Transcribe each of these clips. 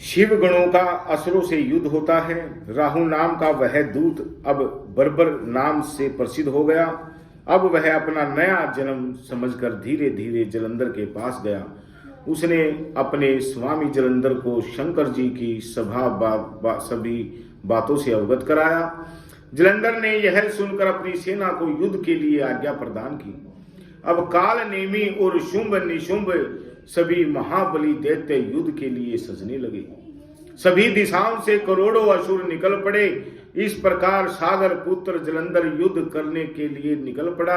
शिव गणों का असुरों से युद्ध होता है। राहु नाम का वह दूत अब बर्बर नाम से प्रसिद्ध हो गया। अब वह अपना नया जन्म समझकर धीरे धीरे जलंधर के पास गया। उसने अपने स्वामी जलंधर को शंकर जी की सभी बातों से अवगत कराया। जलंधर ने यह सुनकर अपनी सेना को युद्ध के लिए आज्ञा प्रदान की। अब काल नेमी और शुंभ निशुंभ सभी महाबली दैत्य युद्ध के लिए सजने लगे। सभी दिशाओं से करोड़ों असुर निकल पड़े। इस प्रकार सागर पुत्र जलंधर युद्ध करने के लिए निकल पड़ा।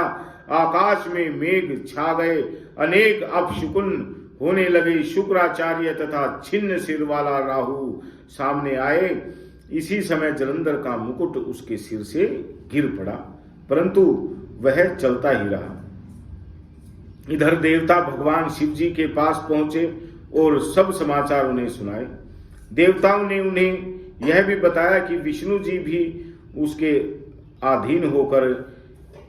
आकाश में मेघ छा गए, अनेक अपशकुन होने लगे। शुक्राचार्य तथा छिन्न सिर वाला राहु सामने आए। इसी समय जलंधर का मुकुट उसके सिर से गिर पड़ा, परंतु वह चलता ही रहा। इधर देवता भगवान शिव जी के पास पहुंचे और सब समाचार उन्हें सुनाए। देवताओं ने उन्हें यह भी बताया कि विष्णु जी भी उसके अधीन होकर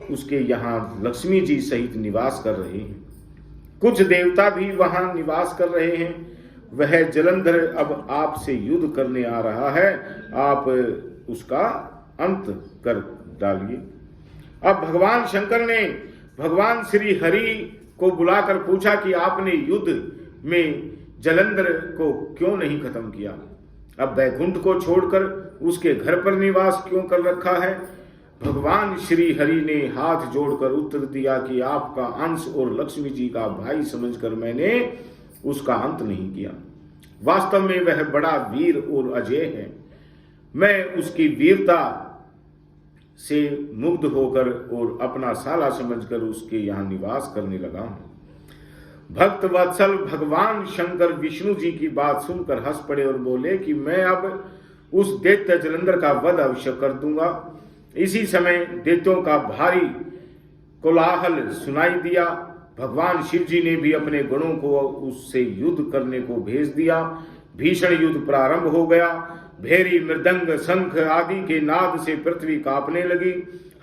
उसके यहाँ लक्ष्मी जी सहित निवास कर रहे हैं। कुछ देवता भी वहां निवास कर रहे हैं। वह जलंधर अब आपसे युद्ध करने आ रहा है, आप उसका अंत कर डालिए। अब भगवान शंकर ने भगवान श्री हरि को बुलाकर पूछा कि आपने युद्ध में जलंधर को क्यों नहीं खत्म किया? अब वैकुंठ को छोड़कर उसके घर पर निवास क्यों कर रखा है? भगवान श्री हरि ने हाथ जोड़कर उत्तर दिया कि आपका अंश और लक्ष्मी जी का भाई समझकर मैंने उसका अंत नहीं किया। वास्तव में वह बड़ा वीर और अजय है। मैं उसकी वीरता से मुग्ध होकर और अपना साला समझकर उसके यहाँ निवास करने लगा हूं। भक्त वत्सल भगवान शंकर विष्णु जी की बात सुनकर हंस पड़े और बोले कि मैं अब उस दैत्य जलंधर का वध अवश्य कर दूंगा। इसी समय दैत्यों का भारी कोलाहल सुनाई दिया। भगवान शिव जी ने भी अपने गणों को उससे युद्ध करने को भेज दिया। भीषण युद्ध प्रारंभ हो गया। भेरी मृदंग शंख आदि के नाद से पृथ्वी कांपने लगी।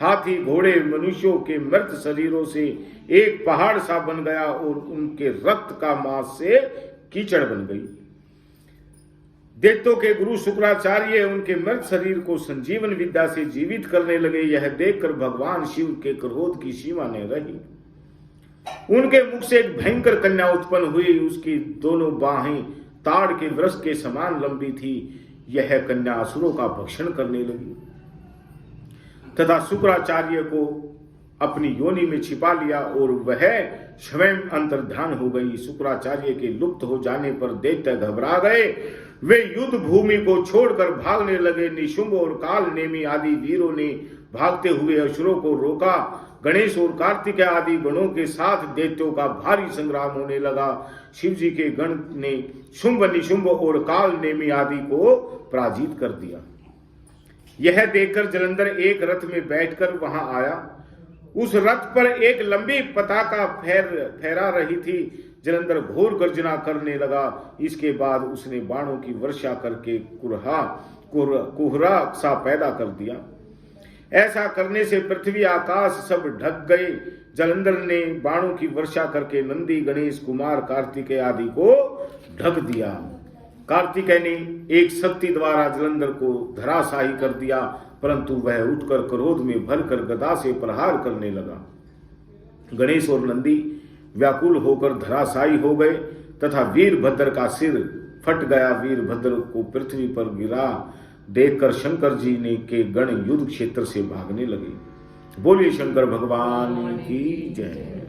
हाथी घोड़े मनुष्यों के मृत शरीरों से एक पहाड़ सा बन गया और उनके रक्त का मांस से कीचड़ बन गई। दैत्यों के गुरु शुक्राचार्य उनके मृत शरीर को संजीवन विद्या से जीवित करने लगे। यह देखकर भगवान शिव के क्रोध की सीमा नहीं रही। उनके मुख से एक भयंकर कन्या उत्पन्न हुई। उसकी दोनों बाहें ताड़ के वृक्ष के समान लंबी थी। यह कन्या असुरों का भक्षण करने लगी तथा शुक्राचार्य को अपनी योनि में छिपा लिया और वह स्वयं अंतर्ध्यान हो गई। शुक्राचार्य के लुप्त हो जाने पर दैत्य घबरा गए। वे युद्ध भूमि को छोड़कर भागने लगे। निशुंभ और काल नेमी आदि वीरों ने भागते हुए असुरों को रोका। गणेश और कार्तिक आदि गणों के साथ दैत्यों का भारी संग्राम होने लगा। शिव जी के गण ने शुंभ निशुंभ और काल नेमी आदि को पराजित कर दिया। यह देखकर जलंधर एक रथ में बैठकर वहां आया। उस रथ पर एक लंबी पताका फहरा रही थी। जलंधर घोर गर्जना करने लगा। इसके बाद उसने बाणों की वर्षा करके कुहरा सा पैदा कर दिया। ऐसा करने से पृथ्वी आकाश सब ढक गए। जलंधर ने बाणों की वर्षा करके नंदी गणेश कुमार कार्तिकेय आदि को ढक दिया। कार्तिकेय ने एक शक्ति द्वारा जलंधर को धराशायी कर दिया, परंतु वह उठकर क्रोध में भरकर गदा से प्रहार करने लगा। गणेश और नंदी व्याकुल होकर धराशायी हो गए तथा वीरभद्र का सिर फट गया। वीरभद्र को पृथ्वी पर गिरा देखकर शंकर जी ने के गण युद्ध क्षेत्र से भागने लगे। बोलिए शंकर भगवान की जय।